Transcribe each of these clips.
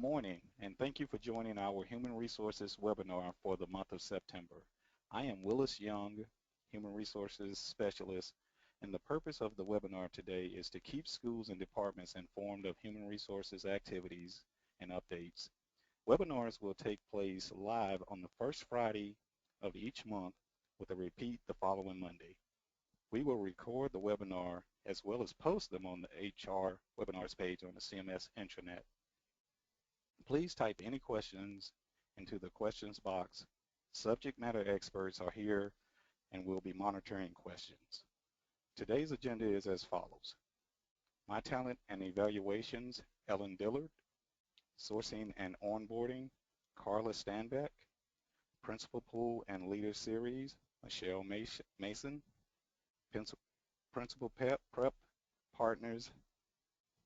morning, and thank you for joining our Human Resources webinar for the month of September. I am Willis Young, Human Resources Specialist, and the purpose of the webinar today is to keep schools and departments informed of human resources activities and updates. Webinars will take place live on the first Friday of each month with a repeat the following Monday. We will record the webinar as well as post them on the HR webinars page on the CMS intranet. Please type any questions into the questions box. Subject matter experts are here and will be monitoring questions. Today's agenda is as follows. My Talent and Evaluations, Ellen Dillard. Sourcing and Onboarding, Carla Stanbeck. Principal Pool and Leader Series, Michelle Mason. Principal Prep Partners,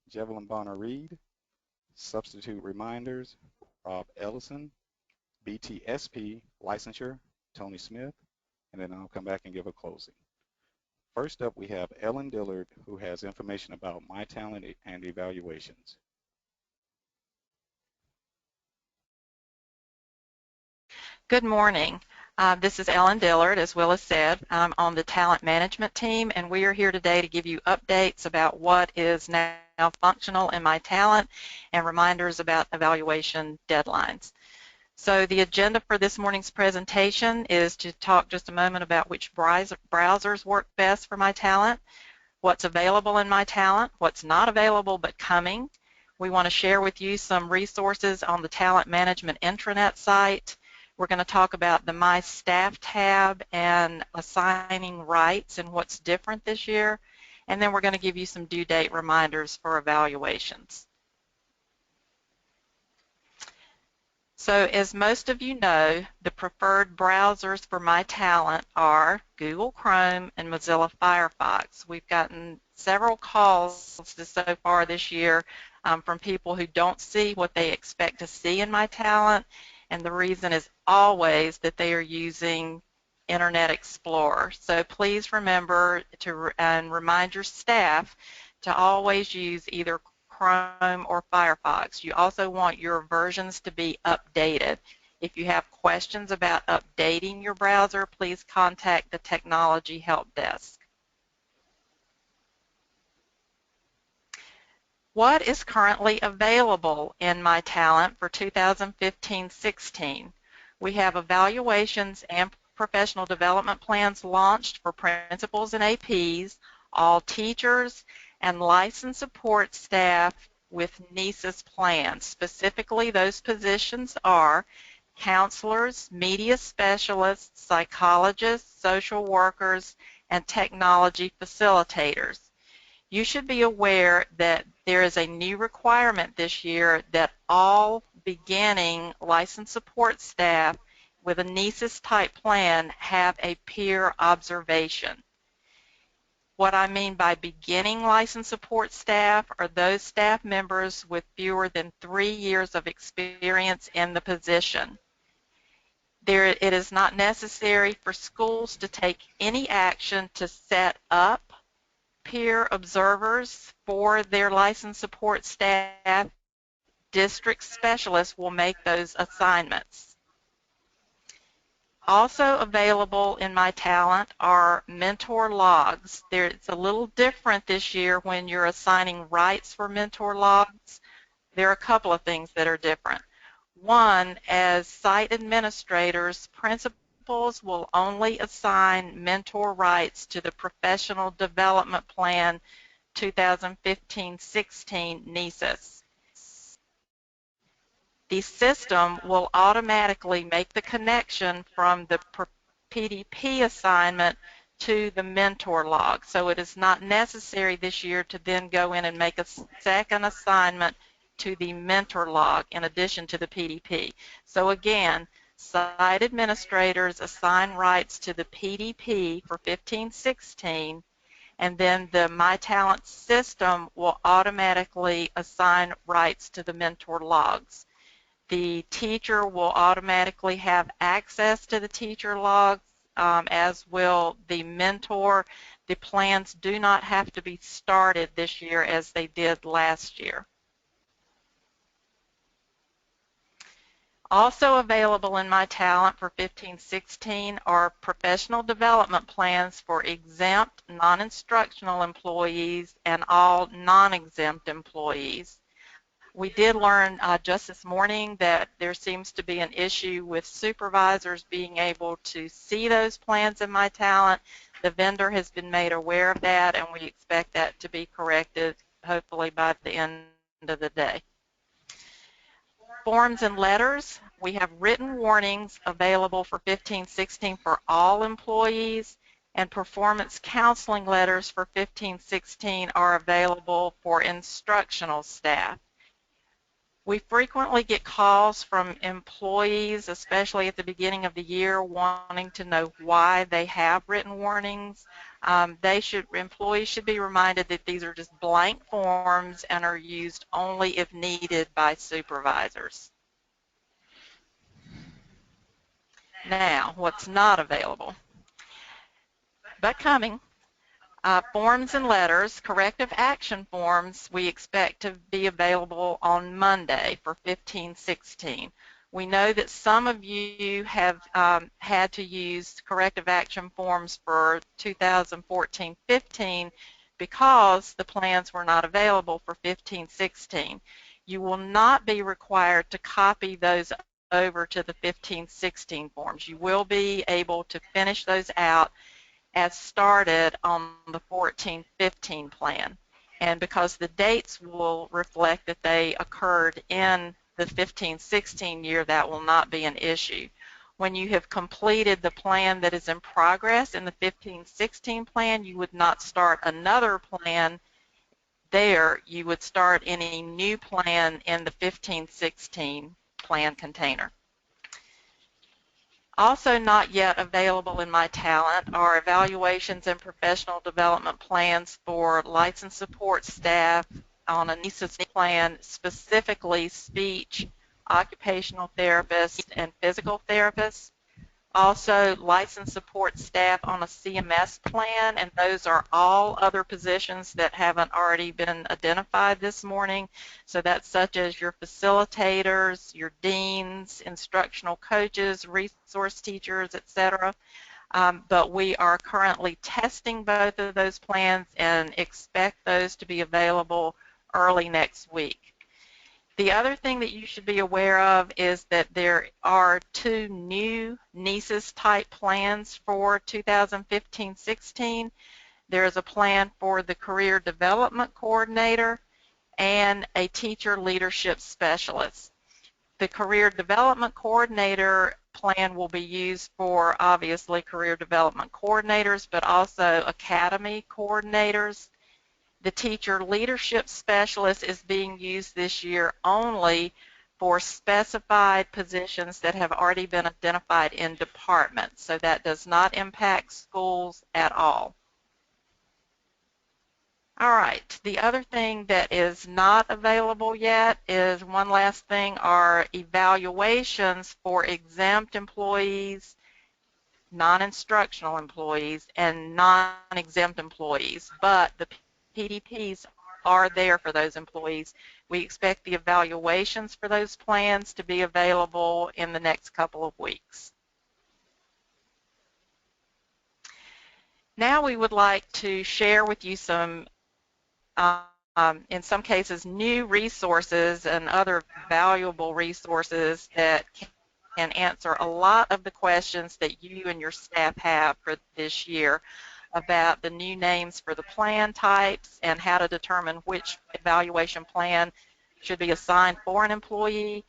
Jevelyn Bonner-Reed. Substitute Reminders, Rob Ellison. BTSP Licensure, Tony Smith, and then I'll come back and give a closing. First up, we have Ellen Dillard, who has information about My Talent and Evaluations. Good morning. This is Ellen Dillard, as Willis said. I'm on the talent management team, and we are here today to give you updates about what is now functional in My Talent and reminders about evaluation deadlines. So the agenda for this morning's presentation is to talk just a moment about which browsers work best for My Talent, what's available in My Talent, what's not available but coming. We want to share with you some resources on the talent management intranet site. We're going to talk about the My Staff tab and assigning rights and what's different this year. And then we're going to give you some due date reminders for evaluations. So as most of you know, the preferred browsers for My Talent are Google Chrome and Mozilla Firefox. We've gotten several calls so far this year from people who don't see what they expect to see in My Talent, and the reason is always that they are using Internet Explorer. So please remember to and remind your staff to always use either Chrome or Firefox. You also want your versions to be updated. If you have questions about updating your browser, please contact the Technology Help Desk. What is currently available in My Talent for 2015-16? We have evaluations and professional development plans launched for principals and APs, all teachers, and licensed support staff with NESIS plans. Specifically, those positions are counselors, media specialists, psychologists, social workers, and technology facilitators. You should be aware that there is a new requirement this year that all beginning licensed support staff with a NESIS type plan have a peer observation. What I mean by beginning licensed support staff are those staff members with fewer than 3 years of experience in the position. It is not necessary for schools to take any action to set up peer observers for their licensed support staff. District specialists will make those assignments. Also available in My Talent are mentor logs. It's a little different this year when you're assigning rights for mentor logs. There are a couple of things that are different. One, as site administrators, principals will only assign mentor rights to the Professional Development Plan 2015-16 NESIS. The system will automatically make the connection from the PDP assignment to the mentor log. So it is not necessary this year to then go in and make a second assignment to the mentor log in addition to the PDP. So again, site administrators assign rights to the PDP for 15-16, and then the My Talent system will automatically assign rights to the mentor logs. The teacher will automatically have access to the teacher logs, as will the mentor. The plans do not have to be started this year as they did last year. Also available in my talent for 15-16 are professional development plans for exempt non-instructional employees and all non-exempt employees. We did learn just this morning that there seems to be an issue with supervisors being able to see those plans in my talent. The vendor has been made aware of that, and we expect that to be corrected hopefully by the end of the day. Forms and letters, we have written warnings available for 15-16 for all employees, and performance counseling letters for 15-16 are available for instructional staff. We frequently get calls from employees, especially at the beginning of the year, wanting to know why they have written warnings. Employees should be reminded that these are just blank forms and are used only if needed by supervisors. Now, what's not available, but coming, forms and letters, corrective action forms, we expect to be available on Monday for 15-16. We know that some of you have had to use corrective action forms for 2014-15 because the plans were not available for 15-16. You will not be required to copy those over to the 15-16 forms. You will be able to finish those out as started on the 14-15 plan. And because the dates will reflect that they occurred in the 15-16 year, that will not be an issue. When you have completed the plan that is in progress in the 15-16 plan, you would not start another plan there. You would start any new plan in the 15-16 plan container. Also not yet available in my talent are evaluations and professional development plans for licensed support staff on a NESA's plan, specifically speech, occupational therapists, and physical therapists. Also, licensed support staff on a CMS plan, and those are all other positions that haven't already been identified this morning. So that's such as your facilitators, your deans, instructional coaches, resource teachers, etc. But we are currently testing both of those plans and expect those to be available early next week. The other thing that you should be aware of is that there are two new NESAS type plans for 2015-16. There is a plan for the Career Development Coordinator and a Teacher Leadership Specialist. The Career Development Coordinator plan will be used for obviously career development coordinators, but also academy coordinators. The Teacher Leadership Specialist is being used this year only for specified positions that have already been identified in departments, so that does not impact schools at all. All right, the other thing that is not available yet is one last thing, are evaluations for exempt employees, non-instructional employees, and non-exempt employees, but the PDPs are there for those employees. We expect the evaluations for those plans to be available in the next couple of weeks. Now we would like to share with you some, in some cases, new resources and other valuable resources that can answer a lot of the questions that you and your staff have for this year about the new names for the plan types and how to determine which evaluation plan should be assigned for an employee.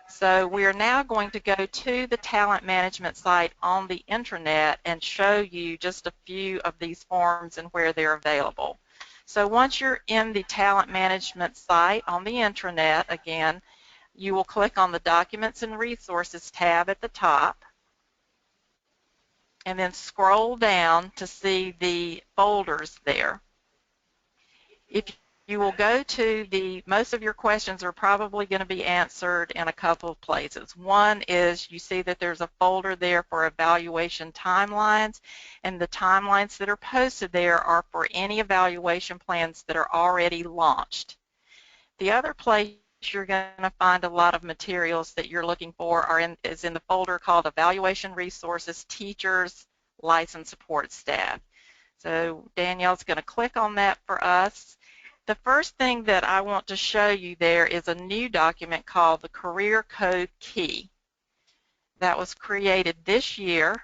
So we are now going to go to the talent management site on the intranet and show you just a few of these forms and where they're available. So once you're in the talent management site on the intranet, again, you will click on the Documents and Resources tab at the top, and then scroll down to see the folders there. If you will go to most of your questions are probably going to be answered in a couple of places. One is you see that there's a folder there for evaluation timelines, and the timelines that are posted there are for any evaluation plans that are already launched. The other place you're going to find a lot of materials that you're looking for is in the folder called Evaluation Resources, Teachers, License Support Staff. So Danielle's going to click on that for us. The first thing that I want to show you there is a new document called the Career Code Key that was created this year,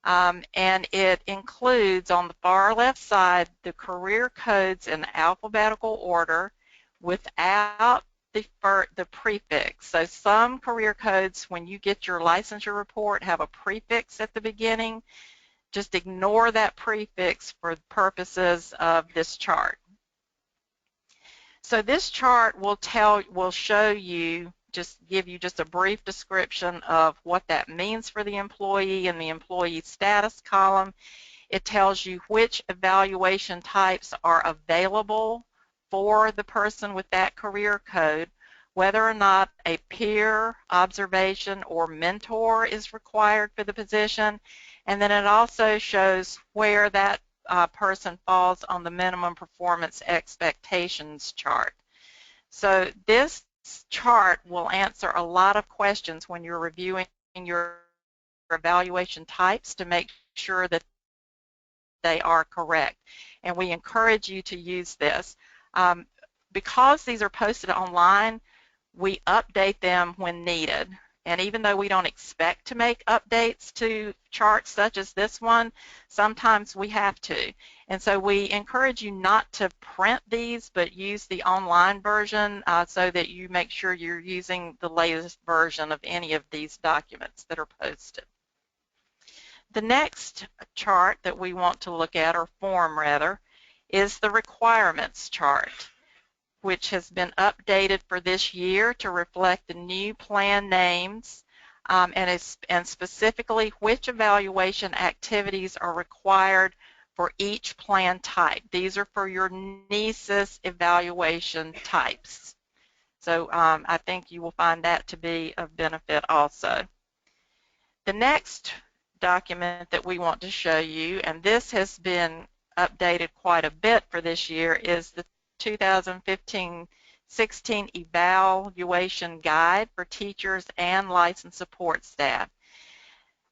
and it includes on the far left side the career codes in alphabetical order without the prefix. So some career codes, when you get your licensure report, have a prefix at the beginning. Just ignore that prefix for purposes of this chart. So this chart will show you, give you just a brief description of what that means for the employee in the employee status column. It tells you which evaluation types are available for the person with that career code, whether or not a peer observation or mentor is required for the position, and then it also shows where that person falls on the minimum performance expectations chart. So this chart will answer a lot of questions when you're reviewing your evaluation types to make sure that they are correct. And we encourage you to use this. Because these are posted online, we update them when needed. And even though we don't expect to make updates to charts such as this one, sometimes we have to. And so we encourage you not to print these, but use the online version so that you make sure you're using the latest version of any of these documents that are posted. The next chart that we want to look at, or form rather, is the requirements chart, which has been updated for this year to reflect the new plan names and specifically which evaluation activities are required for each plan type. These are for your NESIS evaluation types. So I think you will find that to be of benefit also. The next document that we want to show you, and this has been updated quite a bit for this year, is the 2015-16 Evaluation Guide for Teachers and Licensed Support Staff.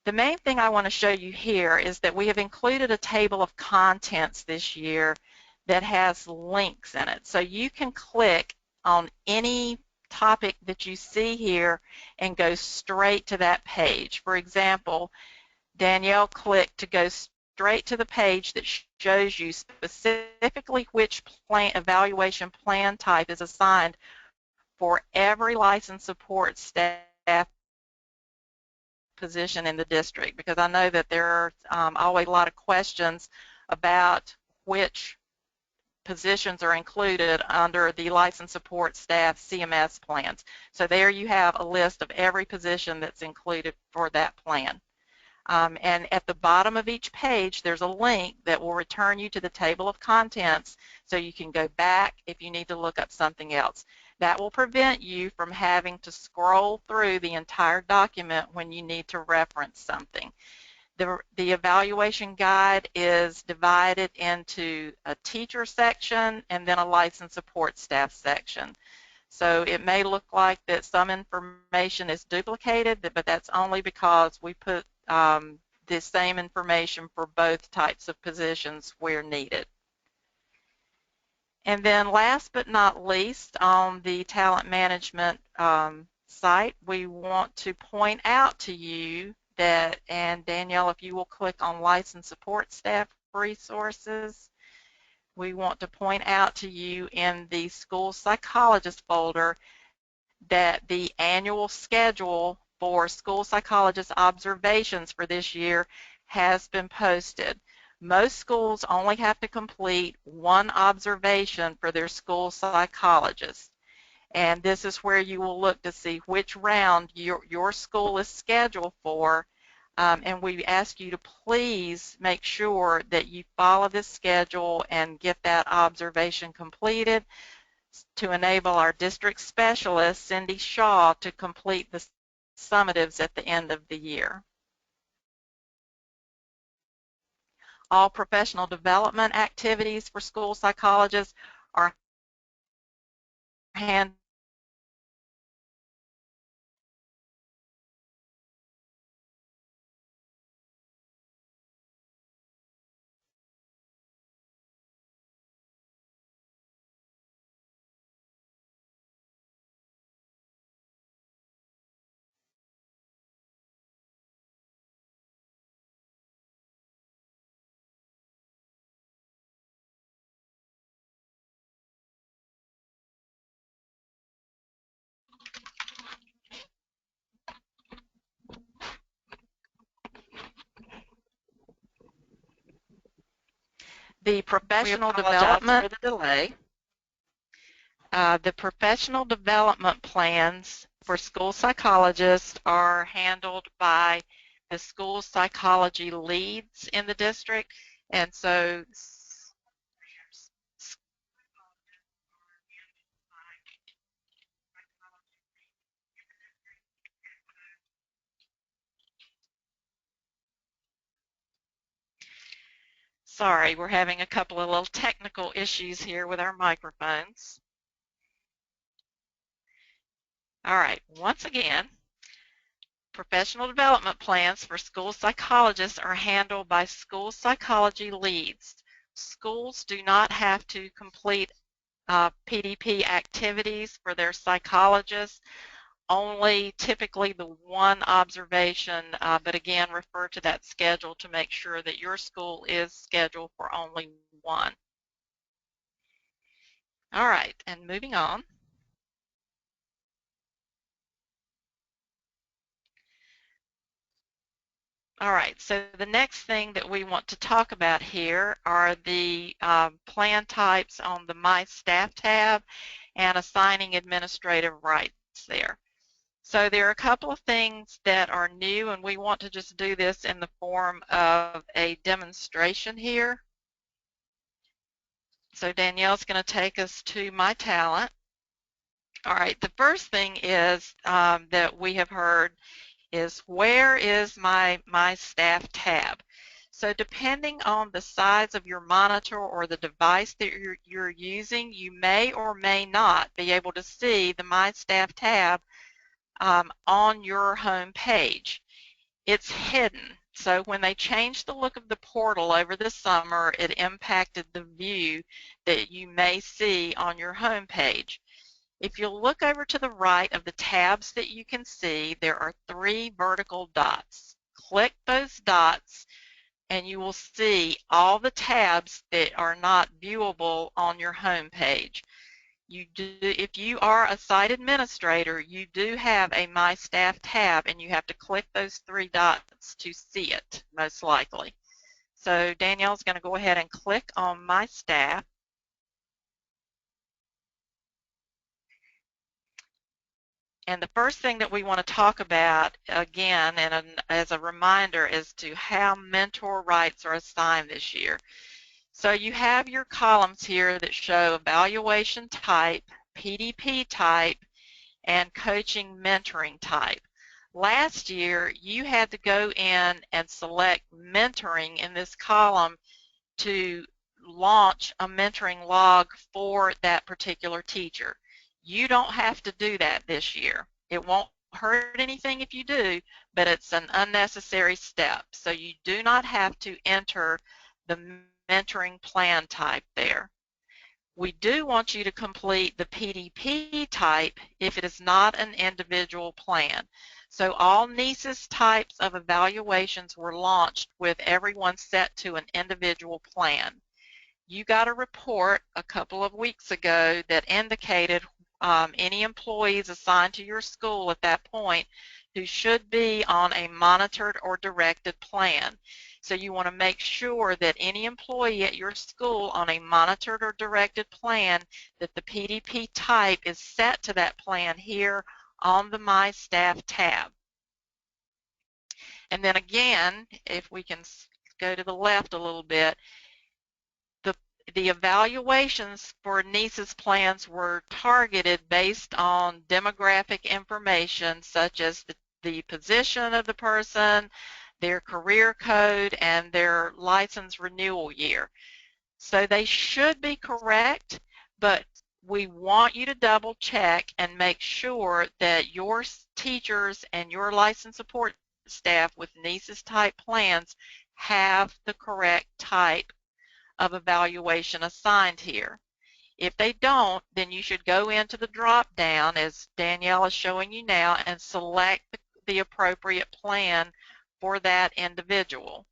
The main thing I want to show you here is that we have included a table of contents this year that has links in it. So you can click on any topic that you see here and go straight to that page. For example, Danielle clicked to go straight to the page that shows you specifically which evaluation plan type is assigned for every licensed support staff position in the district, because I know that there are always a lot of questions about which positions are included under the licensed support staff CMS plans. So there you have a list of every position that's included for that plan. And at the bottom of each page, there's a link that will return you to the table of contents so you can go back if you need to look up something else. That will prevent you from having to scroll through the entire document when you need to reference something. The evaluation guide is divided into a teacher section and then a licensed support staff section. So it may look like that some information is duplicated, but that's only because we put the same information for both types of positions where needed. And then last but not least, on the talent management site, we want to point out to you that, and Danielle, if you will click on License Support Staff Resources, we want to point out to you in the School Psychologist folder that the annual schedule for school psychologist observations for this year has been posted. Most schools only have to complete one observation for their school psychologist. And this is where you will look to see which round your school is scheduled for. And we ask you to please make sure that you follow this schedule and get that observation completed to enable our district specialist, Cindy Shaw, to complete the summatives at the end of the year. All professional development activities for school psychologists are handled The We professional apologize development for the delay. The professional development plans for school psychologists are handled by the school psychology leads in the district. And so sorry, we're having a couple of little technical issues here with our microphones. All right, once again, professional development plans for school psychologists are handled by school psychology leads. Schools do not have to complete PDP activities for their psychologists, only typically the one observation, but again, refer to that schedule to make sure that your school is scheduled for only one. All right, and moving on. All right, so the next thing that we want to talk about here are the plan types on the My Staff tab and assigning administrative rights there. So there are a couple of things that are new, and we want to just do this in the form of a demonstration here. So Danielle's going to take us to My Talent. All right, the first thing is that we have heard is where is my Staff tab? So depending on the size of your monitor or the device that you're using, you may or may not be able to see the My Staff tab on your home page. It's hidden. So when they changed the look of the portal over the summer, it impacted the view that you may see on your home page. If you look over to the right of the tabs that you can see, there are 3 vertical dots. Click those dots and you will see all the tabs that are not viewable on your home page. If you are a site administrator, you do have a My Staff tab and you have to click those 3 dots to see it, most likely. So Danielle's going to go ahead and click on My Staff. And the first thing that we want to talk about, again, and as a reminder, is to how mentor rights are assigned this year. So you have your columns here that show evaluation type, PDP type, and coaching mentoring type. Last year, you had to go in and select mentoring in this column to launch a mentoring log for that particular teacher. You don't have to do that this year. It won't hurt anything if you do, but it's an unnecessary step. So you do not have to enter the mentoring plan type there. We do want you to complete the PDP type if it is not an individual plan. So all NESIS types of evaluations were launched with everyone set to an individual plan. You got a report a couple of weeks ago that indicated any employees assigned to your school at that point who should be on a monitored or directed plan. So you want to make sure that any employee at your school on a monitored or directed plan, that the PDP type is set to that plan here on the My Staff tab. And then again, if we can go to the left a little bit, the evaluations for NESIS plans were targeted based on demographic information such as the position of the person, their career code, and their license renewal year. So they should be correct, but we want you to double check and make sure that your teachers and your license support staff with NESIS type plans have the correct type of evaluation assigned here. If they don't, then you should go into the drop down, as Danielle is showing you now, and select the appropriate plan for that individual.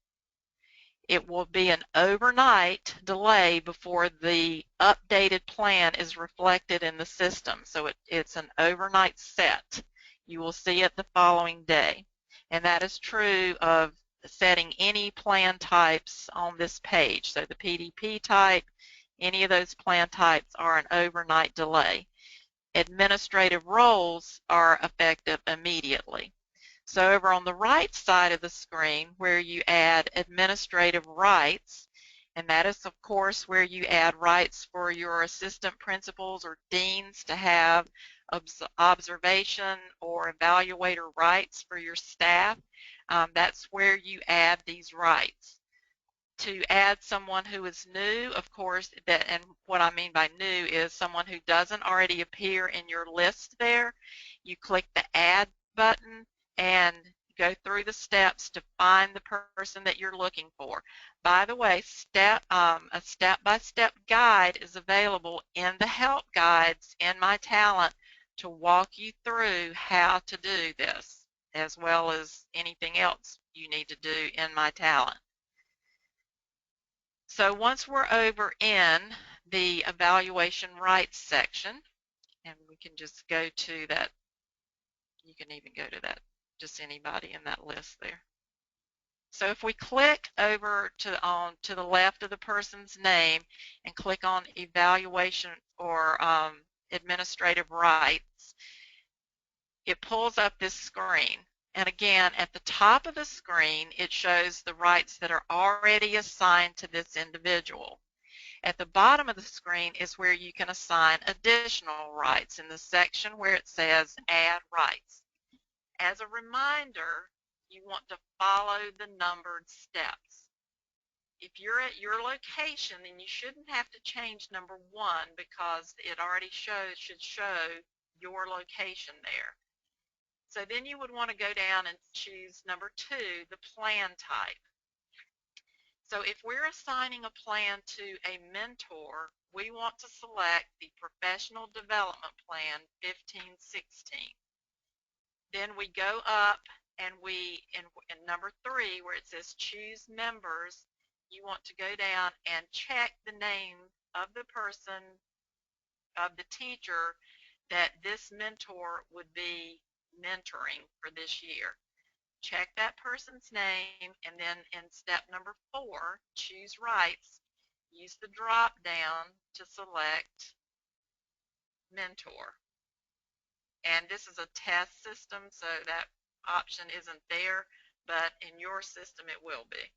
It will be an overnight delay before the updated plan is reflected in the system. So it's an overnight set. You will see it the following day. And that is true of setting any plan types on this page. So the PDP type, any of those plan types are an overnight delay. Administrative roles are effective immediately. So over on the right side of the screen where you add administrative rights, and that is of course where you add rights for your assistant principals or deans to have observation or evaluator rights for your staff. That's where you add these rights. To add someone who is new, of course, and what I mean by new is someone who doesn't already appear in your list there, you click the add button and go through the steps to find the person that you're looking for. By the way, a step-by-step guide is available in the help guides in my talent to walk you through how to do this, as well as anything else you need to do in my talent. So once we're over in the evaluation rights section, and we can just go to that, you can even go to that, just anybody in that list there. So if we click over to the left of the person's name and click on evaluation or administrative rights, it pulls up this screen. And again, at the top of the screen, it shows the rights that are already assigned to this individual. At the bottom of the screen is where you can assign additional rights in the section where it says Add Rights. As a reminder, you want to follow the numbered steps. If you're at your location, then you shouldn't have to change number 1 because it already should show your location there. So then you would want to go down and choose number 2, the plan type. So if we're assigning a plan to a mentor, we want to select the Professional Development Plan 1516. Then we go up and in number 3 where it says choose members, you want to go down and check the name of the person, of the teacher that this mentor would be mentoring for this year. Check that person's name, and then in step number 4, choose rights, use the drop down to select mentor. And this is a test system, so that option isn't there, but in your system it will be.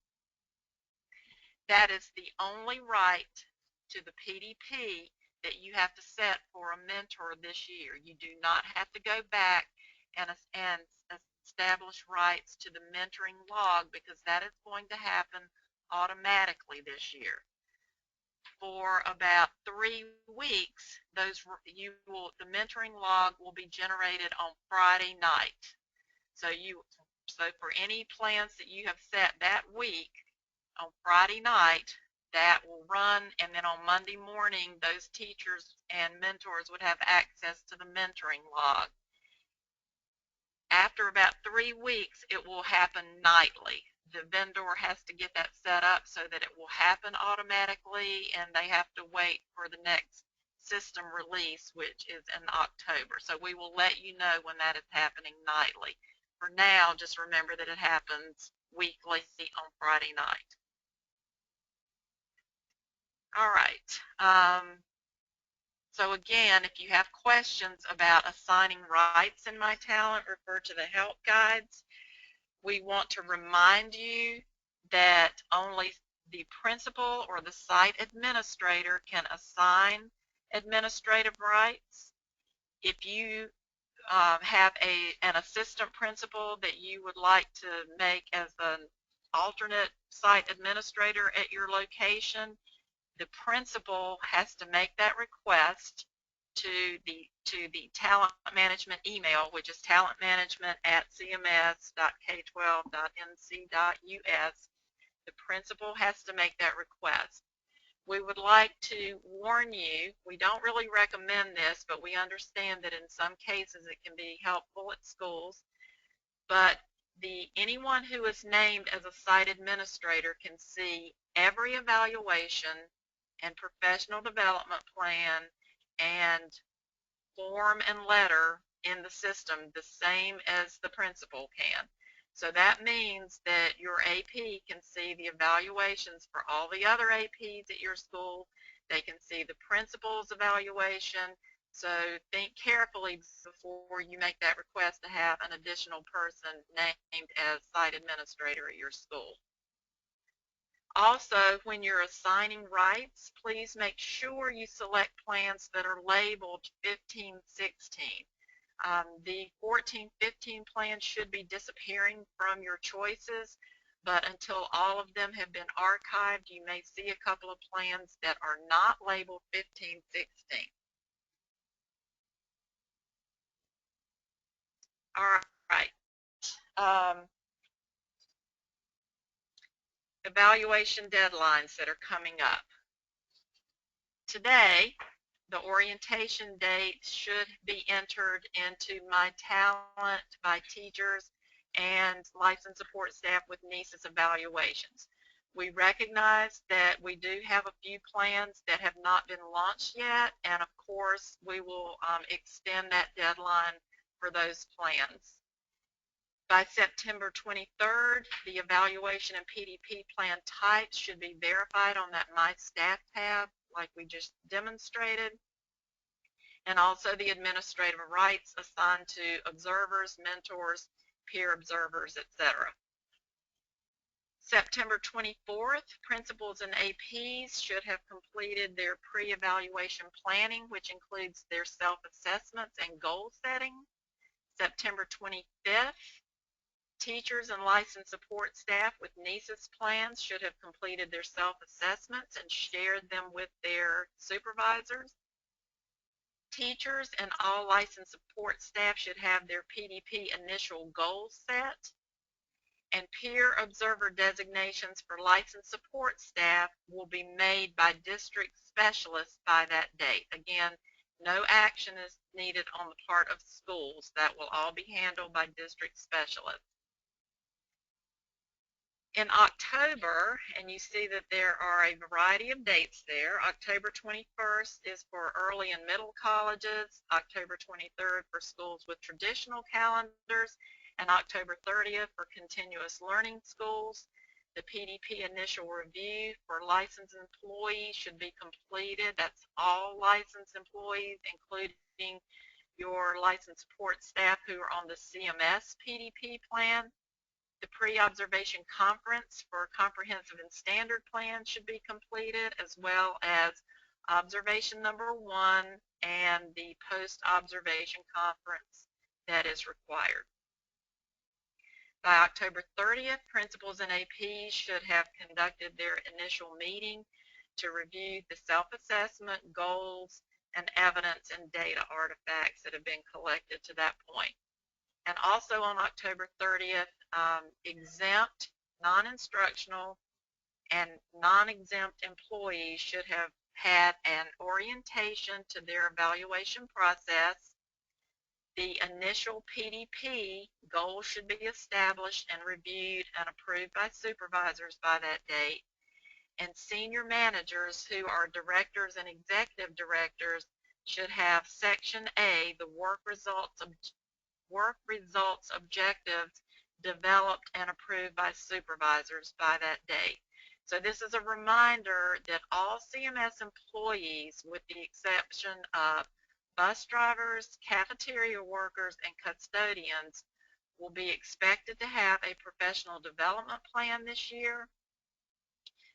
That is the only right to the PDP that you have to set for a mentor this year. You do not have to go back and establish rights to the mentoring log because that is going to happen automatically this year. For about 3 weeks, the mentoring log will be generated on Friday night. So for any plans that you have set that week, on Friday night, that will run, and then on Monday morning, those teachers and mentors would have access to the mentoring log. After about 3 weeks, it will happen nightly. The vendor has to get that set up so that it will happen automatically, and they have to wait for the next system release, which is in October. So we will let you know when that is happening nightly. For now, just remember that it happens weekly on Friday night. All right. So again, if you have questions about assigning rights in my talent, refer to the help guides. We want to remind you that only the principal or the site administrator can assign administrative rights. If you have an assistant principal that you would like to make as an alternate site administrator at your location, the principal has to make that request to the talent management email, which is talentmanagement@cms.k12.nc.us. The principal has to make that request. We would like to warn you, we don't really recommend this, but we understand that in some cases it can be helpful at schools, but anyone who is named as a site administrator can see every evaluation and professional development plan and form and letter in the system the same as the principal can. So that means that your AP can see the evaluations for all the other APs at your school. They can see the principal's evaluation. So think carefully before you make that request to have an additional person named as site administrator at your school. Also, when you're assigning rights, please make sure you select plans that are labeled 1516. The 1415 plan should be disappearing from your choices, but until all of them have been archived, you may see a couple of plans that are not labeled 1516. All right. Evaluation deadlines that are coming up. Today, the orientation date should be entered into My Talent by teachers and license support staff with NESIS evaluations. We recognize that we do have a few plans that have not been launched yet, and of course we will extend that deadline for those plans. By September 23rd, the evaluation and PDP plan types should be verified on that My Staff tab like we just demonstrated, and also the administrative rights assigned to observers, mentors, peer observers, etc. September 24th, principals and APs should have completed their pre-evaluation planning, which includes their self-assessments and goal setting. September 25th, teachers and licensed support staff with NESIS plans should have completed their self-assessments and shared them with their supervisors. Teachers and all licensed support staff should have their PDP initial goals set. And peer observer designations for licensed support staff will be made by district specialists by that date. Again, no action is needed on the part of schools. That will all be handled by district specialists. In October, and you see that there are a variety of dates there, October 21st is for early and middle colleges, October 23rd for schools with traditional calendars, and October 30th for continuous learning schools. The PDP initial review for licensed employees should be completed. That's all licensed employees, including your licensed support staff who are on the CMS PDP plan. The pre-observation conference for comprehensive and standard plans should be completed, as well as observation number 1 and the post-observation conference that is required. By October 30th, principals and APs should have conducted their initial meeting to review the self-assessment, goals, and evidence and data artifacts that have been collected to that point. And also on October 30th, exempt, non-instructional, and non-exempt employees should have had an orientation to their evaluation process. The initial PDP goals should be established and reviewed and approved by supervisors by that date. And senior managers who are directors and executive directors should have Section A, the work results objectives, developed and approved by supervisors by that date. So this is a reminder that all CMS employees, with the exception of bus drivers, cafeteria workers, and custodians, will be expected to have a professional development plan this year.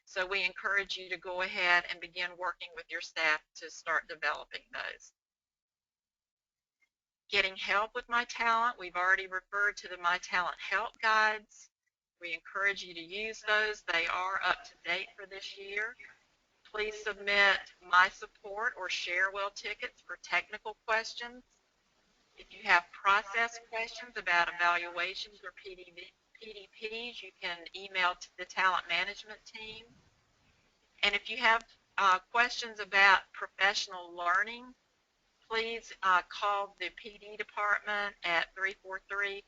So we encourage you to go ahead and begin working with your staff to start developing those. Getting help with My Talent, we've already referred to the My Talent help guides. We encourage you to use those. They are up to date for this year. Please submit My Support or Sharewell tickets for technical questions. If you have process questions about evaluations or PDPs, you can email to the talent management team. And if you have questions about professional learning, please call the PD department at 343-5404.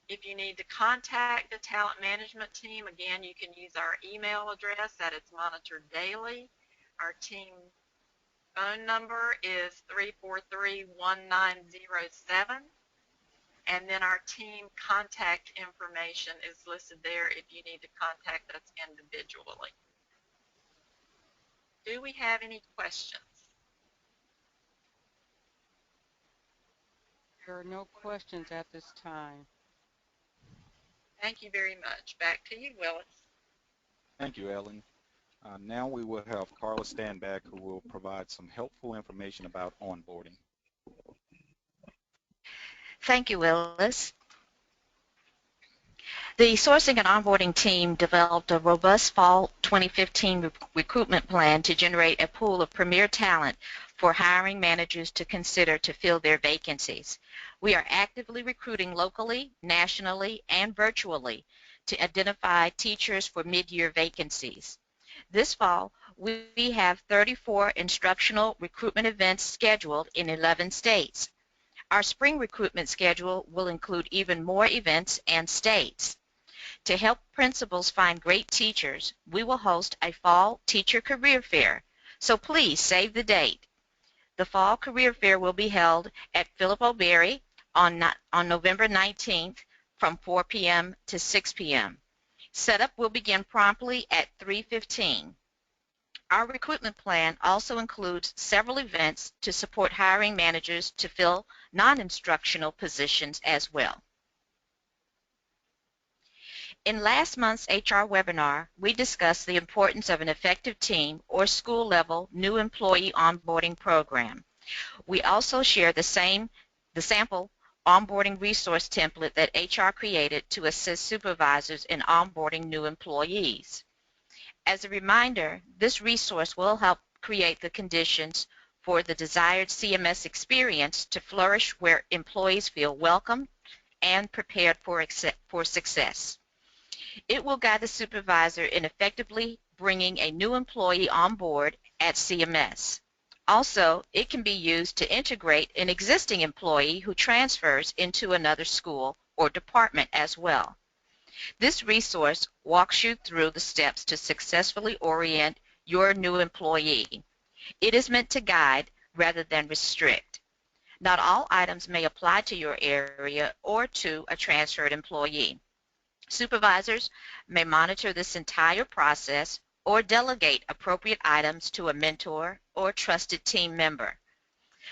If you need to contact the talent management team, again, you can use our email address that is monitored daily. Our team phone number is 343-1907. And then our team contact information is listed there if you need to contact us individually. Do we have any questions? There are no questions at this time. Thank you very much. Back to you, Willis. Thank you, Ellen. Now we will have Carla stand back, who will provide some helpful information about onboarding. Thank you, Willis. The sourcing and onboarding team developed a robust fall 2015 recruitment plan to generate a pool of premier talent for hiring managers to consider to fill their vacancies. We are actively recruiting locally, nationally, and virtually to identify teachers for mid-year vacancies. This fall, we have 34 instructional recruitment events scheduled in 11 states. Our spring recruitment schedule will include even more events and states. To help principals find great teachers, we will host a fall teacher career fair, so please save the date. The fall career fair will be held at Philip O'Berry on November 19th from 4 p.m. to 6 p.m. Setup will begin promptly at 3:15. Our recruitment plan also includes several events to support hiring managers to fill non-instructional positions as well. In last month's HR webinar, we discussed the importance of an effective team or school-level new employee onboarding program. We also share the sample onboarding resource template that HR created to assist supervisors in onboarding new employees. As a reminder, this resource will help create the conditions for the desired CMS experience to flourish where employees feel welcome and prepared for success. It will guide the supervisor in effectively bringing a new employee on board at CMS. Also, it can be used to integrate an existing employee who transfers into another school or department as well. This resource walks you through the steps to successfully orient your new employee. It is meant to guide rather than restrict. Not all items may apply to your area or to a transferred employee. Supervisors may monitor this entire process or delegate appropriate items to a mentor or trusted team member.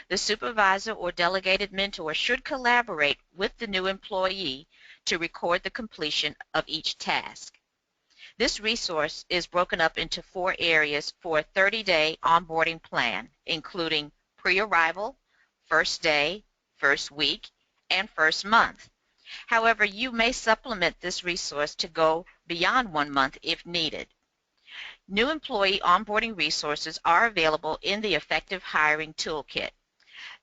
The supervisor or delegated mentor should collaborate with the new employee to record the completion of each task. This resource is broken up into 4 areas for a 30-day onboarding plan, including pre-arrival, first day, first week, and first month. However, you may supplement this resource to go beyond 1 month if needed. New employee onboarding resources are available in the Effective Hiring Toolkit.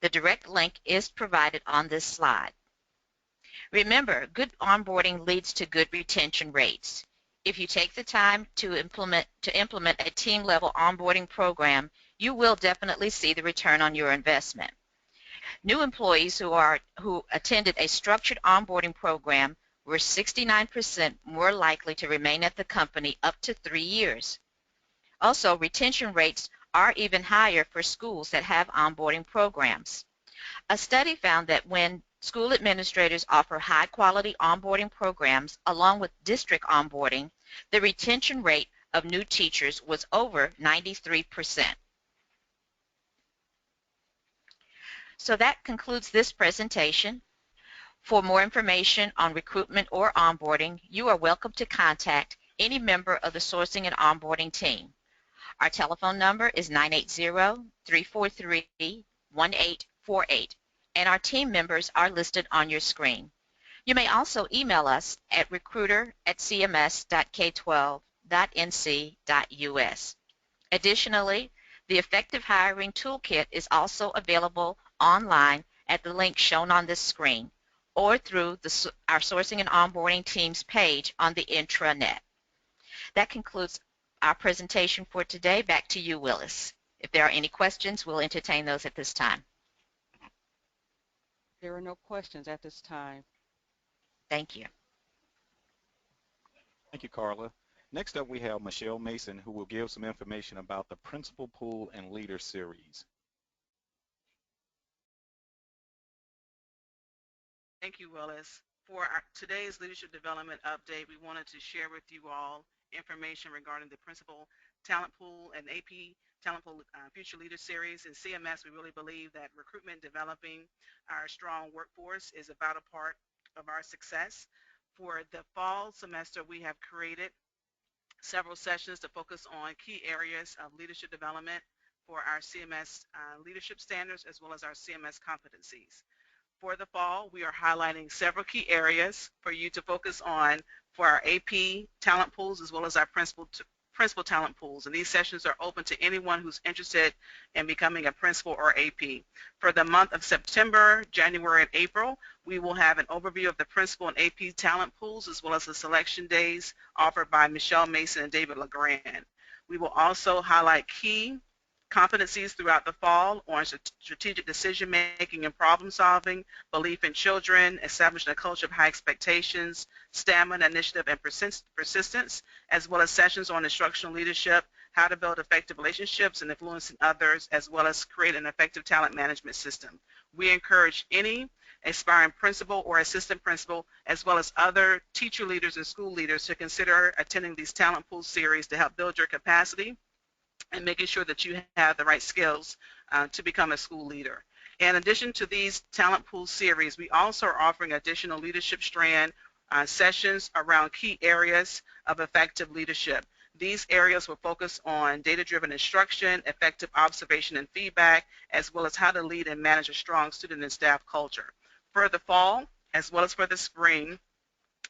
The direct link is provided on this slide. Remember, good onboarding leads to good retention rates. If you take the time to implement a team-level onboarding program, you will definitely see the return on your investment. New employees who attended a structured onboarding program were 69% more likely to remain at the company up to 3 years. Also, retention rates are even higher for schools that have onboarding programs. A study found that when school administrators offer high-quality onboarding programs along with district onboarding, the retention rate of new teachers was over 93%. So that concludes this presentation. For more information on recruitment or onboarding, you are welcome to contact any member of the sourcing and onboarding team. Our telephone number is 980-343-1848, and our team members are listed on your screen. You may also email us at recruiter@cms.k12.nc.us. Additionally, the Effective Hiring Toolkit is also available online at the link shown on this screen or through our Sourcing and Onboarding Teams page on the intranet. That concludes our presentation for today. Back to you, Willis. If there are any questions, we'll entertain those at this time. There are no questions at this time. Thank you. Thank you, Carla. Next up, we have Michelle Mason, who will give some information about the Principal Pool and Leader Series. Thank you, Willis. For today's leadership development update, we wanted to share with you all information regarding the Principal Talent Pool and AP Talent Pool Future Leader Series. In CMS, we really believe that recruitment, developing our strong workforce is a vital part of our success. For the fall semester, we have created several sessions to focus on key areas of leadership development for our CMS leadership standards as well as our CMS competencies. For the fall, we are highlighting several key areas for you to focus on for our AP talent pools as well as our principal talent pools. And these sessions are open to anyone who's interested in becoming a principal or AP. For the month of September, January, and April, we will have an overview of the principal and AP talent pools as well as the selection days offered by Michelle Mason and David LeGrand. We will also highlight key competencies throughout the fall on strategic decision making and problem solving, belief in children, establishing a culture of high expectations, stamina, initiative, and persistence, as well as sessions on instructional leadership, how to build effective relationships and influencing others, as well as create an effective talent management system. We encourage any aspiring principal or assistant principal, as well as other teacher leaders and school leaders to consider attending these talent pool series to help build your capacity and making sure that you have the right skills to become a school leader. In addition to these talent pool series, we also are offering additional leadership strand sessions around key areas of effective leadership. These areas will focus on data-driven instruction, effective observation and feedback, as well as how to lead and manage a strong student and staff culture. For the fall, as well as for the spring,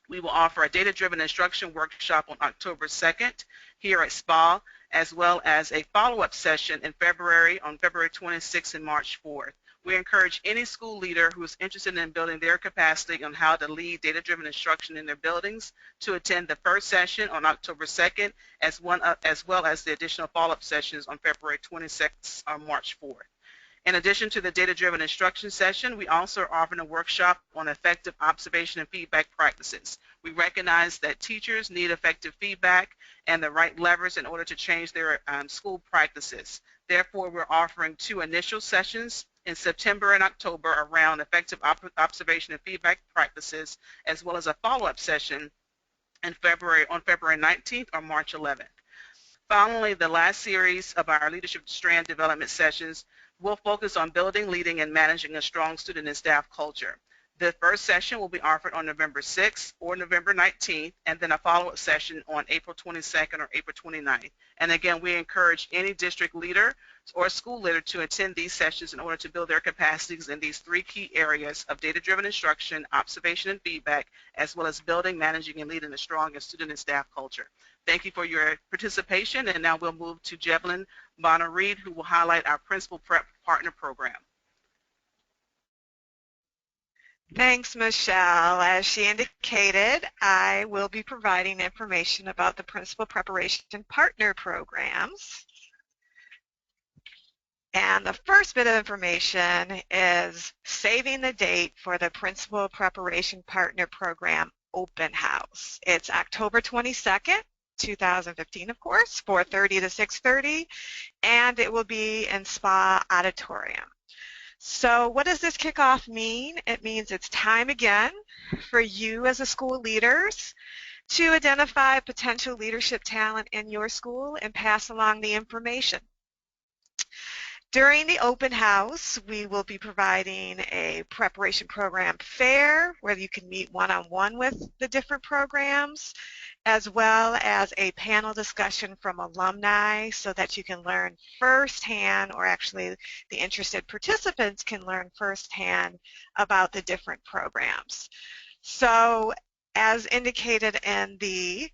we will offer a data-driven instruction workshop on October 2nd here at SPA, as well as a follow-up session in February, on February 26th and March 4th. We encourage any school leader who is interested in building their capacity on how to lead data-driven instruction in their buildings to attend the first session on October 2nd, as well as the additional follow-up sessions on February 26th or March 4th. In addition to the data-driven instruction session, we also are offering a workshop on effective observation and feedback practices. We recognize that teachers need effective feedback and the right levers in order to change their school practices. Therefore, we're offering 2 initial sessions in September and October around effective observation and feedback practices, as well as a follow-up session in February, on February 19th or March 11th. Finally, the last series of our leadership strand development sessions will focus on building, leading, and managing a strong student and staff culture. The first session will be offered on November 6th or November 19th, and then a follow-up session on April 22nd or April 29th. And again, we encourage any district leader or school leader to attend these sessions in order to build their capacities in these 3 key areas of data-driven instruction, observation, and feedback, as well as building, managing, and leading a strong student and staff culture. Thank you for your participation, and now we'll move to Jevelyn Bonner-Reed, who will highlight our Principal Prep Partner Program. Thanks, Michelle. As she indicated, I will be providing information about the Principal Preparation Partner Programs. And the first bit of information is saving the date for the Principal Preparation Partner Program Open House. It's October 22nd, 2015, of course, 4:30 to 6:30, and it will be in SPA Auditorium. So what does this kickoff mean? It means it's time again for you as a school leaders to identify potential leadership talent in your school and pass along the information. During the open house, we will be providing a preparation program fair where you can meet one-on-one with the different programs, as well as a panel discussion from alumni so that you can learn firsthand, or actually the interested participants can learn firsthand about the different programs. So as indicated in the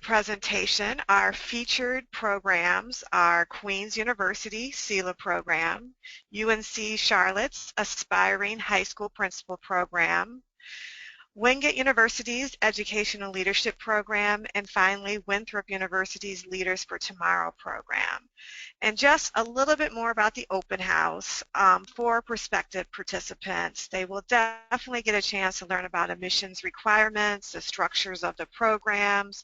presentation, our featured programs are Queen's University CELA program, UNC Charlotte's Aspiring High School Principal program, Wingate University's Educational Leadership program, and finally Winthrop University's Leaders for Tomorrow program. And just a little bit more about the open house for prospective participants. They will definitely get a chance to learn about admissions requirements, the structures of the programs,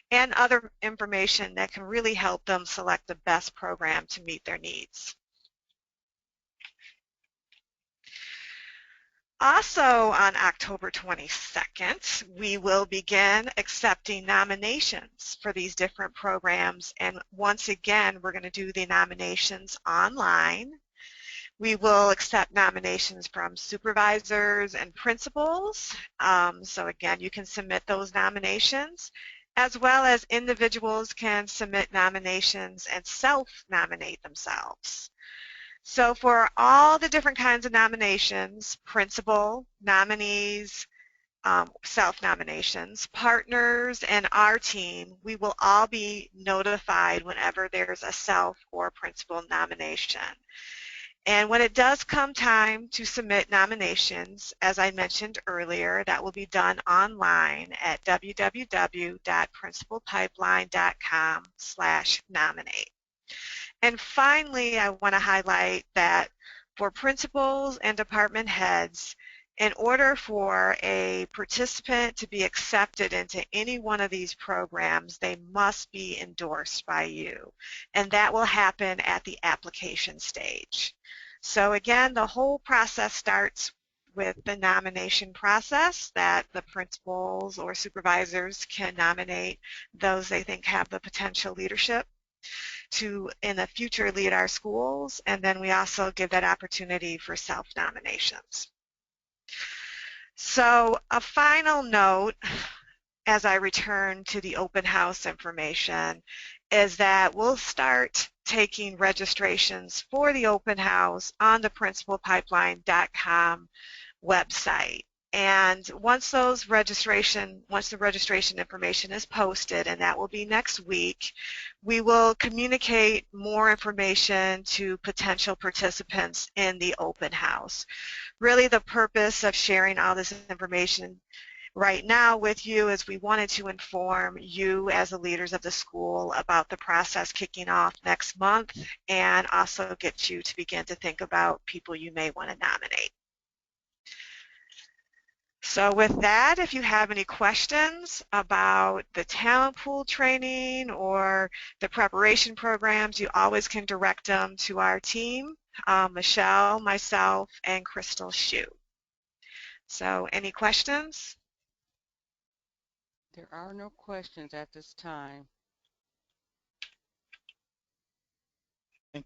and other information that can really help them select the best program to meet their needs. Also on October 22nd, we will begin accepting nominations for these different programs. And once again, we're going to do the nominations online. We will accept nominations from supervisors and principals. So again, you can submit those nominations, as well as individuals can submit nominations and self-nominate themselves. So for all the different kinds of nominations, principal, nominees, self-nominations, partners, and our team, we will all be notified whenever there's a self or principal nomination. And when it does come time to submit nominations, as I mentioned earlier, that will be done online at www.principalpipeline.com/nominate. And finally, I want to highlight that for principals and department heads, in order for a participant to be accepted into any one of these programs, they must be endorsed by you. And that will happen at the application stage. So again, the whole process starts with the nomination process that the principals or supervisors can nominate those they think have the potential leadership to in the future lead our schools, and then we also give that opportunity for self-nominations. So a final note as I return to the open house information is that we'll start taking registrations for the open house on the principalpipeline.com website. And once the registration information is posted, and that will be next week, we will communicate more information to potential participants in the open house. Really the purpose of sharing all this information right now with you is we wanted to inform you as the leaders of the school about the process kicking off next month, and also get you to begin to think about people you may want to nominate. So with that, if you have any questions about the talent pool training or the preparation programs, you always can direct them to our team, Michelle, myself, and Crystal Hsu. So any questions? There are no questions at this time. Thank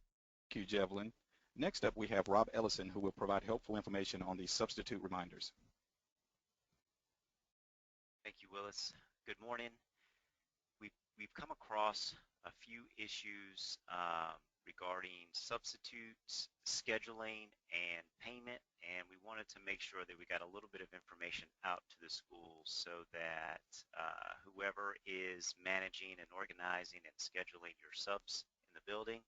you, Jevelyn. Next up, we have Rob Ellison, who will provide helpful information on the substitute reminders. Thank you, Willis. Good morning. We've come across a few issues regarding substitutes, scheduling, and payment, and we wanted to make sure that we got a little bit of information out to the schools so that whoever is managing and organizing and scheduling your subs in the building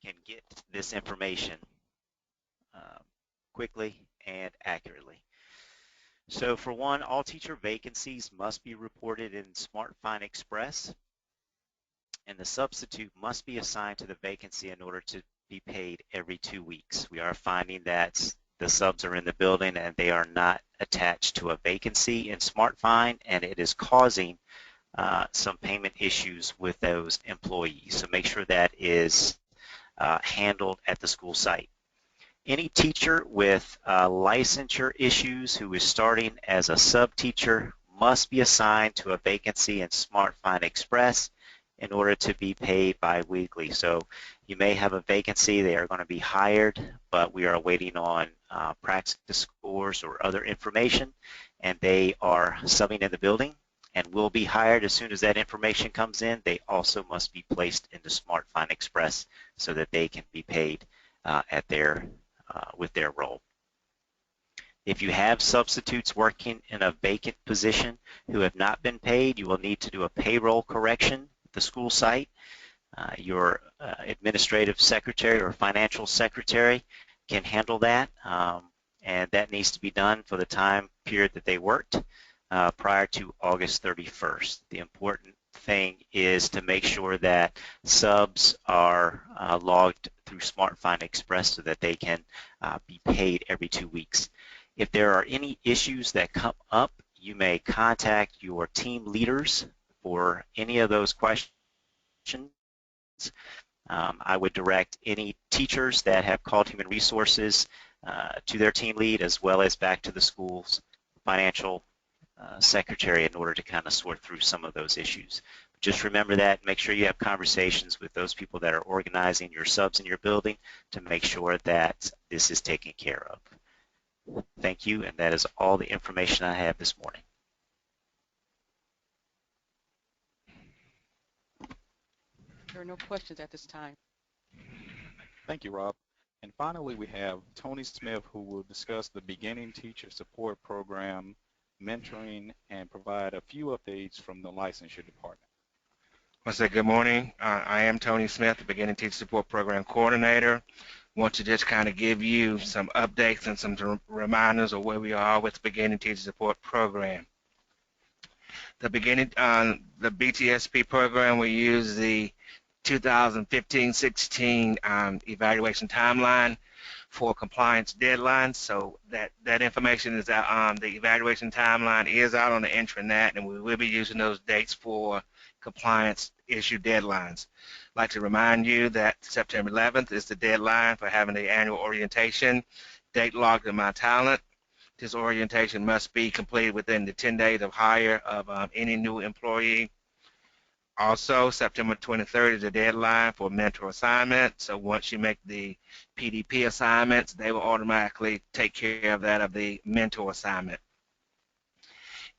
can get this information quickly and accurately. So for one, all teacher vacancies must be reported in SmartFind Express, and the substitute must be assigned to the vacancy in order to be paid every 2 weeks. We are finding that the subs are in the building and they are not attached to a vacancy in SmartFind, and it is causing some payment issues with those employees. So make sure that is handled at the school site. Any teacher with licensure issues who is starting as a sub-teacher must be assigned to a vacancy in SmartFind Express in order to be paid bi-weekly. So you may have a vacancy, they are going to be hired, but we are waiting on practice scores or other information, and they are subbing in the building and will be hired as soon as that information comes in. They also must be placed into SmartFind Express so that they can be paid at their with their role. If you have substitutes working in a vacant position who have not been paid, you will need to do a payroll correction at the school site. Your administrative secretary or financial secretary can handle that, and that needs to be done for the time period that they worked prior to August 31st. The important thing is to make sure that subs are logged through SmartFind Express so that they can be paid every 2 weeks. If there are any issues that come up, you may contact your team leaders for any of those questions. I would direct any teachers that have called Human Resources to their team lead as well as back to the school's financial secretary in order to kind of sort through some of those issues. Just remember that. Make sure you have conversations with those people that are organizing your subs in your building to make sure that this is taken care of. Thank you, and that is all the information I have this morning. There are no questions at this time. Thank you, Rob. And finally, we have Tony Smith, who will discuss the Beginning Teacher Support Program, mentoring, and provide a few updates from the licensure department. I want to say good morning. I am Tony Smith, the Beginning Teacher Support Program Coordinator. Want to just kind of give you some updates and some reminders of where we are with the Beginning Teacher Support Program. The BTSP program, we use the 2015-16 evaluation timeline for compliance deadlines. So that information is out. The evaluation timeline is out on the intranet, and we will be using those dates for compliance issue deadlines. I'd like to remind you that September 11th is the deadline for having the annual orientation. Date logged in my talent. This orientation must be completed within the 10 days of hire of any new employee. Also, September 23rd is the deadline for mentor assignment. So once you make the PDP assignments, they will automatically take care of that of the mentor assignment.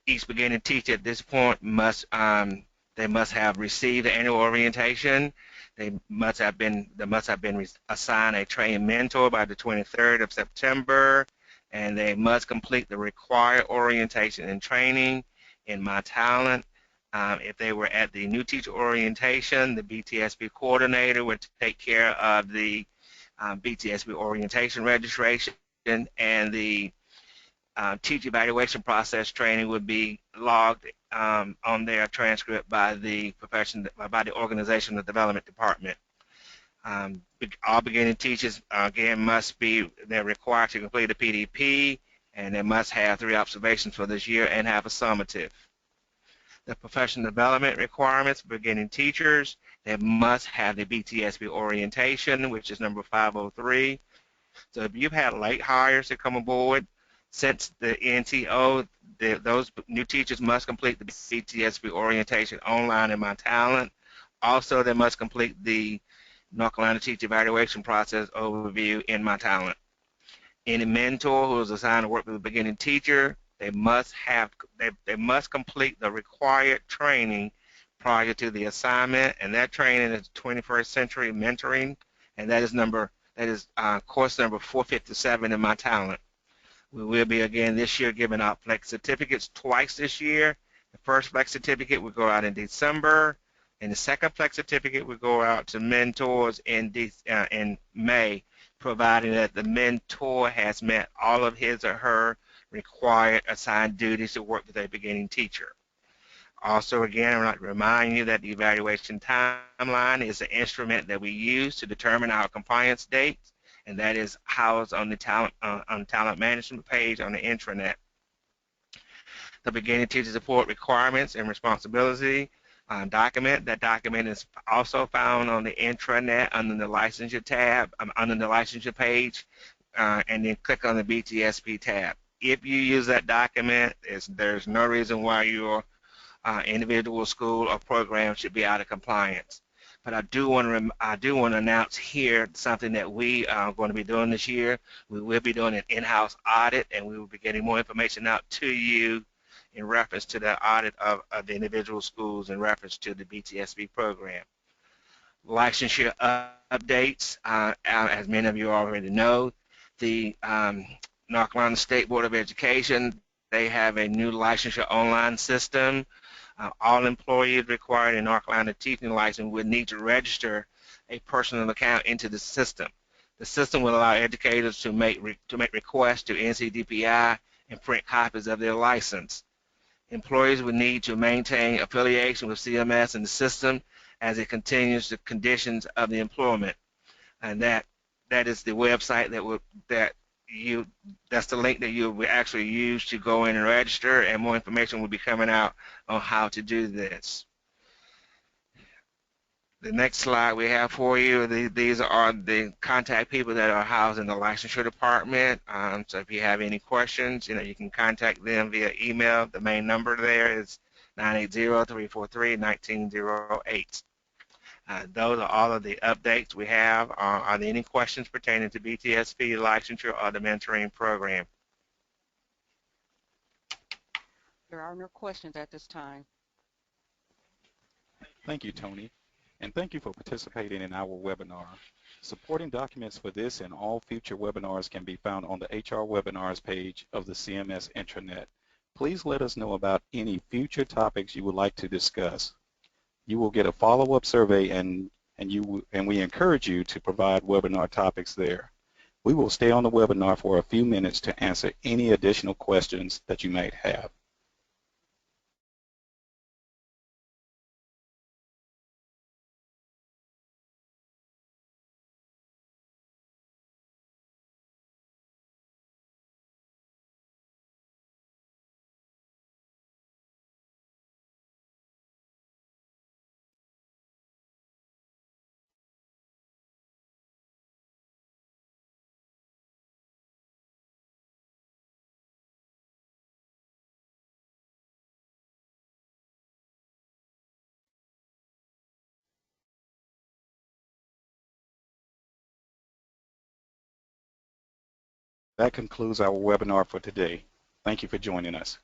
Each beginning teacher at this point must have received the annual orientation. They must have been assigned a trained mentor by the 23rd of September, and they must complete the required orientation and training in My Talent. If they were at the new teacher orientation, the BTSP coordinator would take care of the BTSP orientation registration, and the teacher evaluation process training would be logged on their transcript by the organizational development department. All beginning teachers again they're required to complete a PDP, and they must have 3 observations for this year and have a summative. The professional development requirements for beginning teachers, they must have the BTSP orientation, which is number 503. So if you've had late hires that come aboard since the NTO, those new teachers must complete the BTSP orientation online in My Talent. Also, they must complete the North Carolina Teacher Evaluation Process overview in My Talent. Any mentor who is assigned to work with a beginning teacher, they must complete the required training prior to the assignment, and that training is 21st Century Mentoring, and that is course number 457 in My Talent. We will be again this year giving out Flex certificates twice this year. The first Flex certificate will go out in December, and the second Flex certificate will go out to mentors in May, providing that the mentor has met all of his or her required assigned duties to work with a beginning teacher. Also, again, I'd like to remind you that the evaluation timeline is an instrument that we use to determine our compliance dates, and that is housed on the talent management page on the intranet. The beginning teacher support requirements and responsibility document. That document is also found on the intranet under the licensure tab, under the licensure page, and then click on the BTSP tab. If you use that document, there's no reason why your individual school or program should be out of compliance. But I do want to announce here something that we are going to be doing this year. We will be doing an in-house audit, and we will be getting more information out to you in reference to the audit of the individual schools in reference to the BTSP program. Licensure updates, as many of you already know, the North Carolina State Board of Education, they have a new licensure online system. All employees required a North Carolina teaching license would need to register a personal account into the system. The system will allow educators to make requests to NCDPI and print copies of their license. Employees would need to maintain affiliation with CMS and the system as it continues the conditions of the employment. And that is the website that's the link that you will actually use to go in and register, and more information will be coming out on how to do this. The next slide we have for you, these are the contact people that are housed in the licensure department. So if you have any questions, you can contact them via email. The main number there is 980-343-1908. Those are all of the updates we have. Are there any questions pertaining to BTSP licensure or the mentoring program? There are no questions at this time. Thank you, Tony, and thank you for participating in our webinar. Supporting documents for this and all future webinars can be found on the HR webinars page of the CMS intranet. Please let us know about any future topics you would like to discuss. You will get a follow-up survey and we encourage you to provide webinar topics there. We will stay on the webinar for a few minutes to answer any additional questions that you might have. That concludes our webinar for today. Thank you for joining us.